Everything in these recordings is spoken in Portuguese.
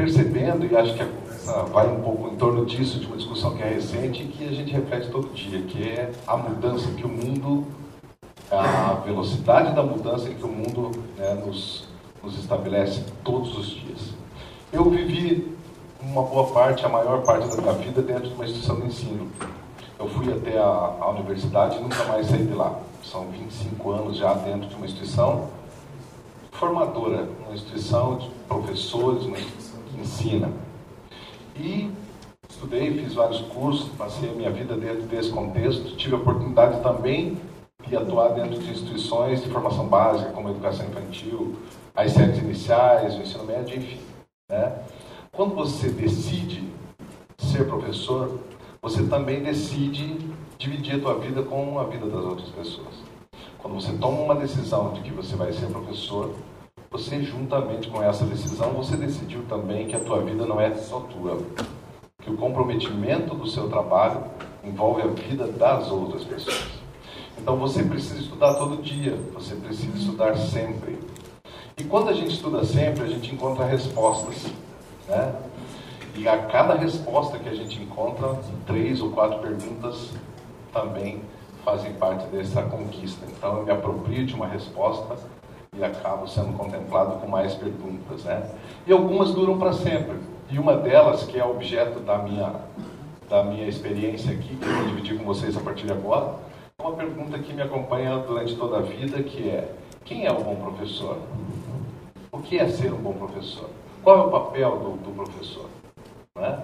percebendo, e acho que a conversa vai um pouco em torno disso, de uma discussão que é recente e que a gente reflete todo dia, que é a mudança que o mundo, a velocidade da mudança que o mundo, né, nos estabelece todos os dias. Eu vivi uma boa parte, a maior parte da minha vida dentro de uma instituição de ensino. Eu fui até a universidade e nunca mais saí de lá. São 25 anos já dentro de uma instituição formadora, uma instituição de professores, uma instituição que ensina. E estudei, fiz vários cursos, passei a minha vida dentro desse contexto. Tive a oportunidade também de atuar dentro de instituições de formação básica, como a educação infantil, as séries iniciais, o ensino médio, enfim, né? Quando você decide ser professor, você também decide dividir a tua vida com a vida das outras pessoas. Quando você toma uma decisão de que você vai ser professor, você, juntamente com essa decisão, você decidiu também que a tua vida não é só tua, que o comprometimento do seu trabalho envolve a vida das outras pessoas. Então você precisa estudar todo dia, você precisa estudar sempre. E quando a gente estuda sempre, a gente encontra respostas, né? E a cada resposta que a gente encontra, 3 ou 4 perguntas também fazem parte dessa conquista. Então eu me aproprio de uma resposta e acabo sendo contemplado com mais perguntas, né? E algumas duram para sempre. E uma delas, que é objeto da minha experiência aqui, que eu vou dividir com vocês a partir de agora, é uma pergunta que me acompanha durante toda a vida, que é: quem é o bom professor? O que é ser um bom professor? Qual é o papel do professor? Né?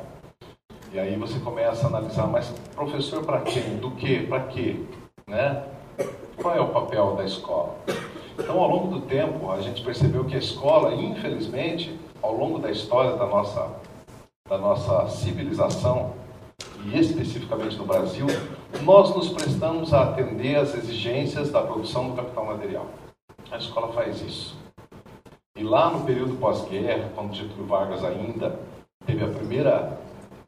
E aí você começa a analisar, mas professor para quem? Do que? Para quê? Né? Qual é o papel da escola? Então, ao longo do tempo, a gente percebeu que a escola, infelizmente, ao longo da história da nossa civilização, e especificamente no Brasil, nós nos prestamos a atender às exigências da produção do capital material. A escola faz isso. E lá no período pós-guerra, quando Getúlio Vargas ainda teve a primeira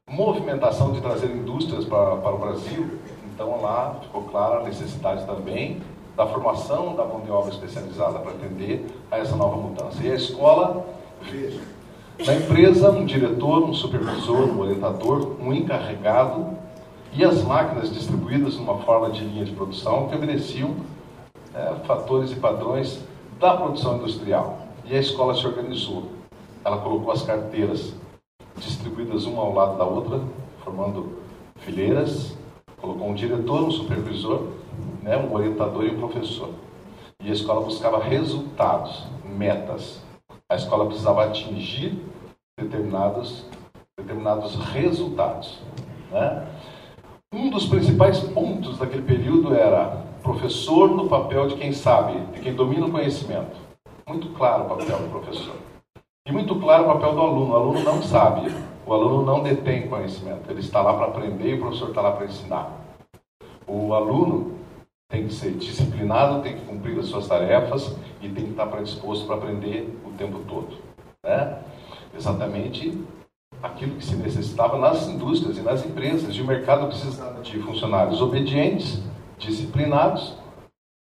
movimentação de trazer indústrias para o Brasil, então lá ficou clara a necessidade também da formação da mão de obra especializada para atender a essa nova mudança. E a escola, veja, na empresa, um diretor, um supervisor, um orientador, um encarregado e as máquinas distribuídas numa forma de linha de produção que obedeciam fatores e padrões da produção industrial. E a escola se organizou. Ela colocou as carteiras distribuídas uma ao lado da outra, formando fileiras, colocou um diretor, um supervisor, né, um orientador e um professor. E a escola buscava resultados, metas. A escola precisava atingir determinados resultados, né? Um dos principais pontos daquele período era professor no papel de quem sabe, de quem domina o conhecimento. Muito claro o papel do professor. E muito claro o papel do aluno. O aluno não sabe, o aluno não detém conhecimento. Ele está lá para aprender e o professor está lá para ensinar. O aluno tem que ser disciplinado, tem que cumprir as suas tarefas e tem que estar predisposto para aprender o tempo todo, né? Exatamente aquilo que se necessitava nas indústrias e nas empresas. E o mercado precisava de funcionários obedientes, disciplinados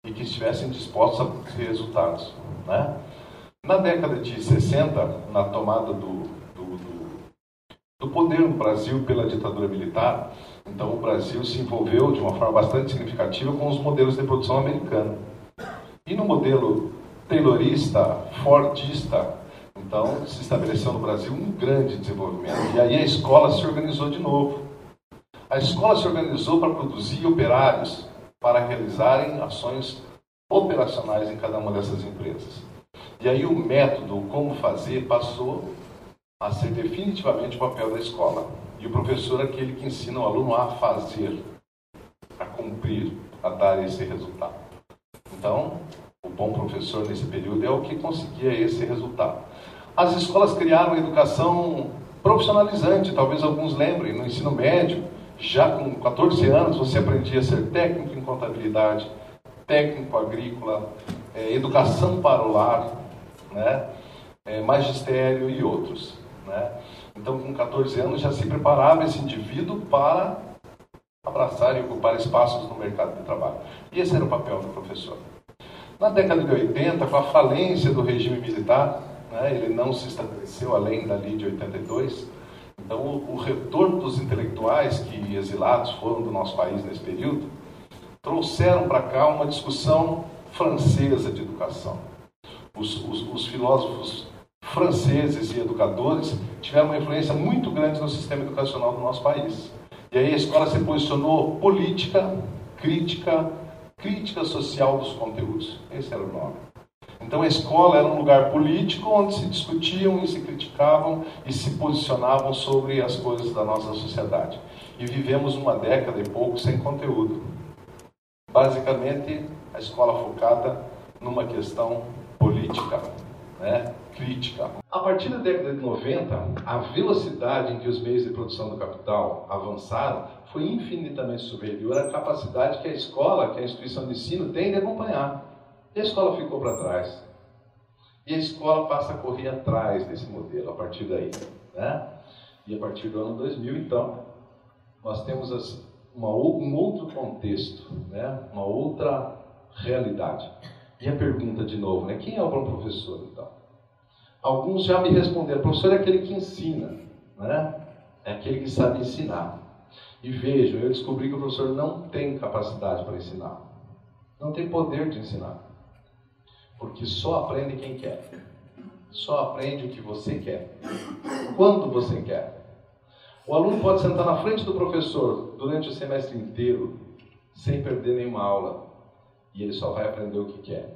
e que estivessem dispostos a produzir resultados, né? Na década de 60, na tomada do poder no Brasil pela ditadura militar, então o Brasil se envolveu de uma forma bastante significativa com os modelos de produção americana. E no modelo taylorista, fordista, então se estabeleceu no Brasil um grande desenvolvimento. E aí a escola se organizou de novo. A escola se organizou para produzir operários, para realizarem ações operacionais em cada uma dessas empresas. E aí o método, o como fazer, passou a ser definitivamente o papel da escola. E o professor é aquele que ensina o aluno a fazer, a cumprir, a dar esse resultado. Então, o bom professor nesse período é o que conseguia esse resultado. As escolas criaram a educação profissionalizante, talvez alguns lembrem, no ensino médio, já com 14 anos você aprendia a ser técnico em contabilidade, técnico agrícola, educação para o lar, né? Magistério e outros, né? Então, com 14 anos já se preparava esse indivíduo para abraçar e ocupar espaços no mercado de trabalho. E esse era o papel do professor. Na década de 80, com a falência do regime militar, né? Ele não se estabeleceu além da lei de 82. Então, o retorno dos intelectuais que exilados foram do nosso país nesse período, trouxeram para cá uma discussão francesa de educação. Os filósofos franceses e educadores tiveram uma influência muito grande no sistema educacional do nosso país. E aí a escola se posicionou política, crítica social dos conteúdos. Esse era o nome. Então a escola era um lugar político onde se discutiam e se criticavam e se posicionavam sobre as coisas da nossa sociedade. E vivemos uma década e pouco sem conteúdo. Basicamente, a escola focada numa questão política, né? Crítica. A partir da década de 90, a velocidade em que os meios de produção do capital avançaram foi infinitamente superior à capacidade que a escola, que a instituição de ensino, tem de acompanhar. E a escola ficou para trás. E a escola passa a correr atrás desse modelo a partir daí, né? E a partir do ano 2000, então, nós temos um outro contexto, né? Uma outra realidade. E a pergunta de novo, né? Quem é o bom professor, então? Alguns já me responderam, o professor é aquele que ensina, né? É aquele que sabe ensinar. E vejam, eu descobri que o professor não tem capacidade para ensinar. Não tem poder de ensinar. Porque só aprende quem quer. Só aprende o que você quer. Quando você quer. O aluno pode sentar na frente do professor durante o semestre inteiro, sem perder nenhuma aula. E ele só vai aprender o que quer.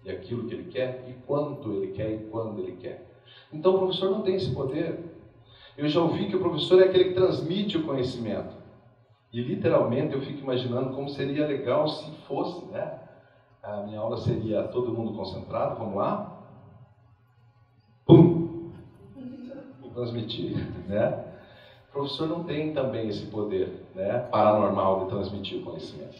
E aquilo que ele quer, e quanto ele quer, e quando ele quer. Então o professor não tem esse poder. Eu já ouvi que o professor é aquele que transmite o conhecimento. E literalmente eu fico imaginando como seria legal se fosse, né? A minha aula seria todo mundo concentrado, vamos lá? Pum! Vou transmitir, né? O professor não tem também esse poder, né, paranormal de transmitir o conhecimento.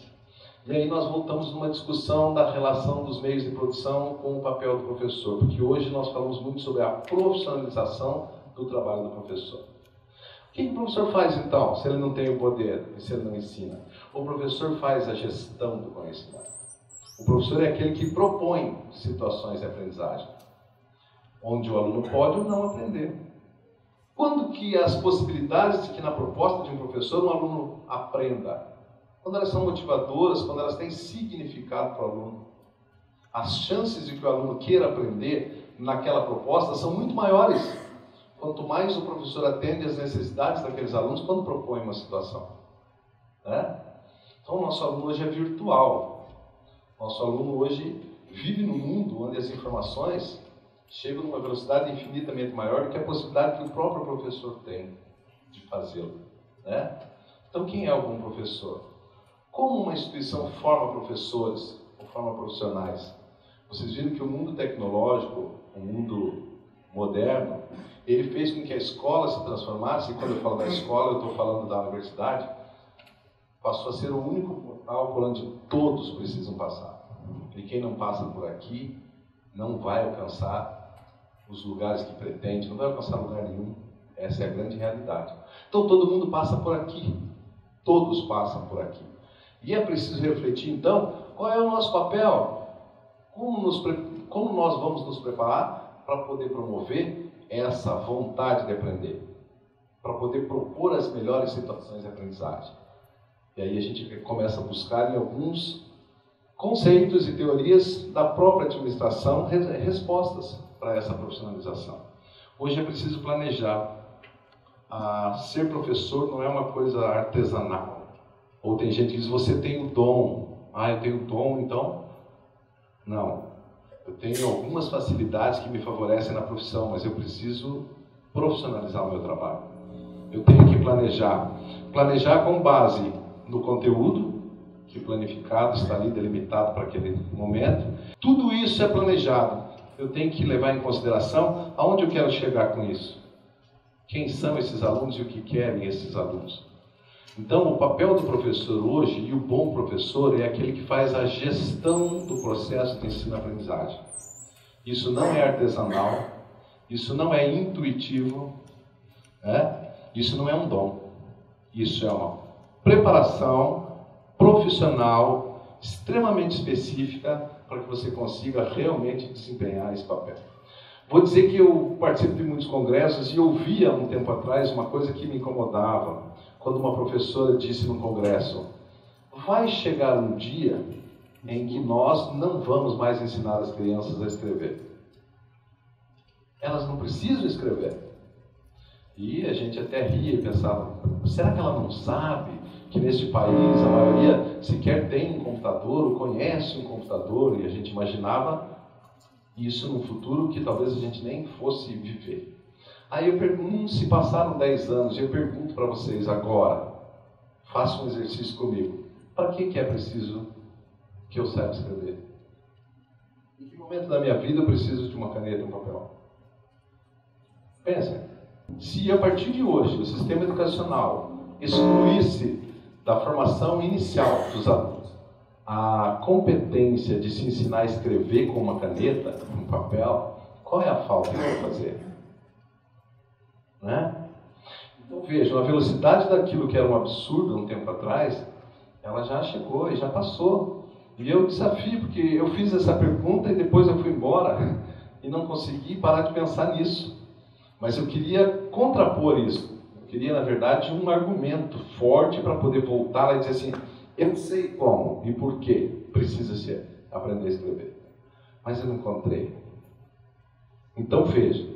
E aí nós voltamos numa discussão da relação dos meios de produção com o papel do professor, porque hoje nós falamos muito sobre a profissionalização do trabalho do professor. O que o professor faz então, se ele não tem o poder e se ele não ensina? O professor faz a gestão do conhecimento. O professor é aquele que propõe situações de aprendizagem, onde o aluno pode ou não aprender. Quando que as possibilidades de que na proposta de um professor um aluno aprenda? Quando elas são motivadoras, quando elas têm significado para o aluno. As chances de que o aluno queira aprender naquela proposta são muito maiores. Quanto mais o professor atende às necessidades daqueles alunos quando propõe uma situação. Né? Então o nosso aluno hoje é virtual. Nosso aluno hoje vive num mundo onde as informações chegam numa velocidade infinitamente maior do que a possibilidade que o próprio professor tem de fazê-lo. Né? Então quem é o bom professor? Como uma instituição forma professores ou forma profissionais? Vocês viram que o mundo tecnológico, o mundo moderno, ele fez com que a escola se transformasse, e quando eu falo da escola, eu estou falando da universidade, passou a ser o único portal por onde todos precisam passar. E quem não passa por aqui não vai alcançar os lugares que pretende, não vai alcançar lugar nenhum. Essa é a grande realidade. Então todo mundo passa por aqui. Todos passam por aqui. E é preciso refletir, então, qual é o nosso papel? Como nós vamos nos preparar para poder promover essa vontade de aprender? Para poder propor as melhores situações de aprendizagem. E aí a gente começa a buscar em alguns conceitos e teorias da própria administração respostas para essa profissionalização. Hoje é preciso planejar. Ser professor não é uma coisa artesanal. Ou tem gente que diz, você tem o dom. Eu tenho o dom, então? Não. Eu tenho algumas facilidades que me favorecem na profissão, mas eu preciso profissionalizar o meu trabalho. Eu tenho que planejar. Planejar com base no conteúdo, que planificado está ali delimitado para aquele momento. Tudo isso é planejado. Eu tenho que levar em consideração aonde eu quero chegar com isso. Quem são esses alunos e o que querem esses alunos. Então, o papel do professor hoje, e o bom professor, é aquele que faz a gestão do processo de ensino-aprendizagem. Isso não é artesanal, isso não é intuitivo, né? Isso não é um dom. Isso é uma preparação profissional extremamente específica para que você consiga realmente desempenhar esse papel. Vou dizer que eu participo de muitos congressos e ouvia, um tempo atrás, uma coisa que me incomodava. Quando uma professora disse no congresso: vai chegar um dia em que nós não vamos mais ensinar as crianças a escrever. Elas não precisam escrever. E a gente até ria e pensava, será que ela não sabe que neste país a maioria sequer tem um computador ou conhece um computador? E a gente imaginava isso num futuro que talvez a gente nem fosse viver. Aí eu pergunto, se passaram 10 anos, eu pergunto para vocês agora, façam um exercício comigo. Para que é preciso que eu saiba escrever? Em que momento da minha vida eu preciso de uma caneta e um papel? Pensem, se a partir de hoje o sistema educacional excluísse da formação inicial dos alunos a competência de se ensinar a escrever com uma caneta, com um papel, qual é a falta que eu vou fazer? Né? Então vejam, a velocidade daquilo que era um absurdo um tempo atrás, ela já chegou e já passou. E eu desafio, porque eu fiz essa pergunta e depois eu fui embora e não consegui parar de pensar nisso. Mas eu queria contrapor isso. Eu queria, na verdade, um argumento forte para poder voltar lá e dizer assim, eu sei como e por que precisa se aprender a escrever. Mas eu não encontrei. Então veja,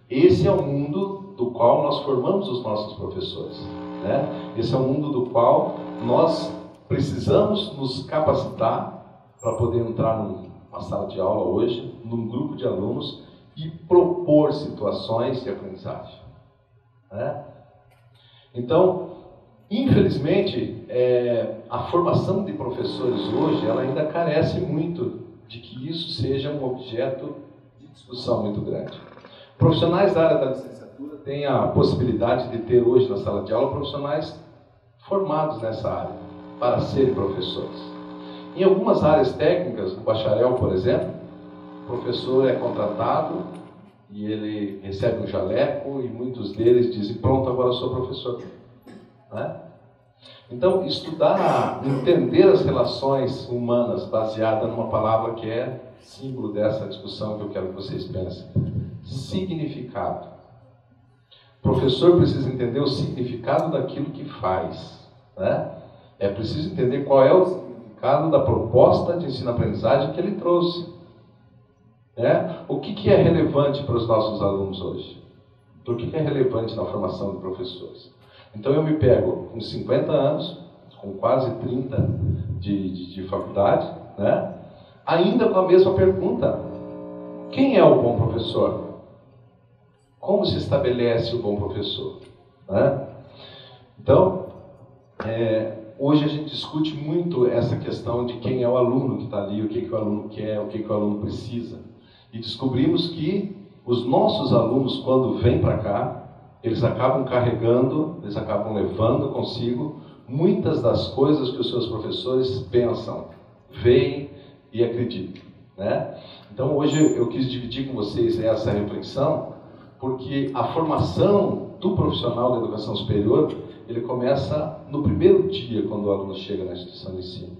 esse é o mundo do qual nós formamos os nossos professores. Né? Esse é o mundo do qual nós precisamos nos capacitar para poder entrar numa sala de aula hoje, num grupo de alunos, e propor situações de aprendizagem. Né? Então, infelizmente, a formação de professores hoje, ela ainda carece muito de que isso seja um objeto de discussão muito grande. Profissionais da área da licenciatura têm a possibilidade de ter hoje na sala de aula profissionais formados nessa área, para serem professores. Em algumas áreas técnicas, no bacharel, por exemplo, o professor é contratado e ele recebe um jaleco e muitos deles dizem, pronto, agora eu sou professor. Né? Então, estudar, entender as relações humanas baseada numa palavra que é símbolo dessa discussão que eu quero que vocês pensem. Significado. O professor precisa entender o significado daquilo que faz. Né? É preciso entender qual é o significado da proposta de ensino-aprendizagem que ele trouxe. O que é relevante para os nossos alunos hoje? O que é relevante na formação de professores? Então eu me pego com 50 anos, com quase 30 de faculdade, né? Ainda com a mesma pergunta. Quem é o bom professor? Como se estabelece o bom professor? Né? Então, hoje a gente discute muito essa questão de quem é o aluno que está ali, o que o aluno quer, o que o aluno precisa. E descobrimos que os nossos alunos, quando vêm para cá, eles acabam carregando, eles acabam levando consigo muitas das coisas que os seus professores pensam, veem e acreditam. Né? Então hoje eu quis dividir com vocês essa reflexão, porque a formação do profissional da educação superior, ele começa no primeiro dia, quando o aluno chega na instituição de ensino.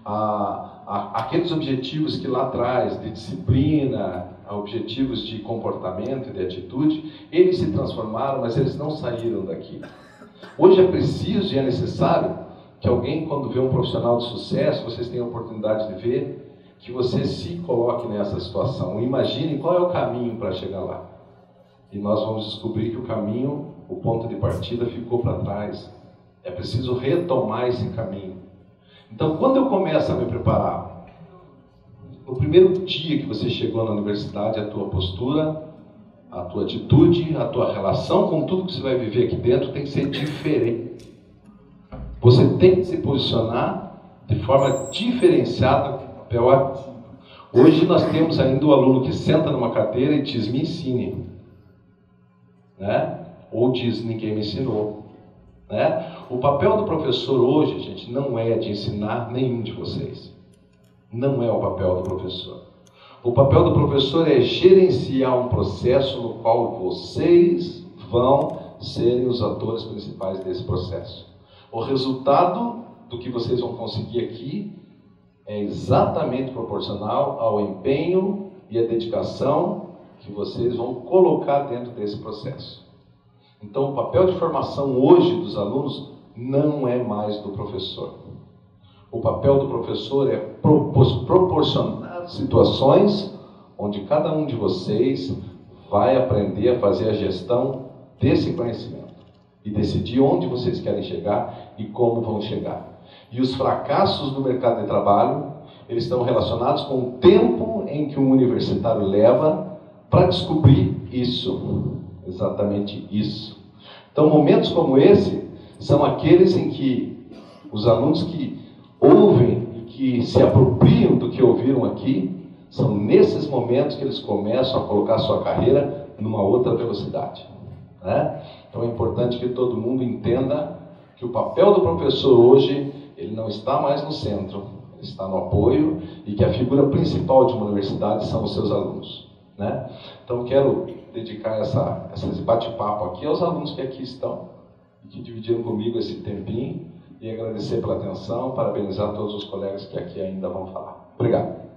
Aqueles objetivos que lá atrás, de disciplina, objetivos de comportamento e de atitude, eles se transformaram, mas eles não saíram daqui. Hoje é preciso e é necessário que alguém, quando vê um profissional de sucesso, vocês tenham a oportunidade de ver, que você se coloque nessa situação. Imagine qual é o caminho para chegar lá. E nós vamos descobrir que o caminho, o ponto de partida, ficou para trás. É preciso retomar esse caminho. Então, quando eu começo a me preparar, no primeiro dia que você chegou na universidade, a tua postura, a tua atitude, a tua relação com tudo que você vai viver aqui dentro tem que ser diferente. Você tem que se posicionar de forma diferenciada com o papel ativo. Hoje nós temos ainda o aluno que senta numa cadeira e diz, me ensine. Né? Ou diz, ninguém me ensinou. Né? O papel do professor hoje, gente, não é de ensinar nenhum de vocês. Não é o papel do professor. O papel do professor é gerenciar um processo no qual vocês vão serem os atores principais desse processo. O resultado do que vocês vão conseguir aqui é exatamente proporcional ao empenho e à dedicação que vocês vão colocar dentro desse processo. Então, o papel de formação hoje dos alunos não é mais do professor. O papel do professor é proporcionar situações onde cada um de vocês vai aprender a fazer a gestão desse conhecimento e decidir onde vocês querem chegar e como vão chegar. E os fracassos no mercado de trabalho, eles estão relacionados com o tempo em que um universitário leva para descobrir isso, exatamente isso. Então, momentos como esse são aqueles em que os alunos que ouvem e que se apropriam do que ouviram aqui, são nesses momentos que eles começam a colocar a sua carreira numa outra velocidade, né? Então é importante que todo mundo entenda que o papel do professor hoje, ele não está mais no centro, ele está no apoio, e que a figura principal de uma universidade são os seus alunos, né? Então quero dedicar esse bate-papo aqui aos alunos que aqui estão e que dividiram comigo esse tempinho, e agradecer pela atenção, parabenizar todos os colegas que aqui ainda vão falar. Obrigado.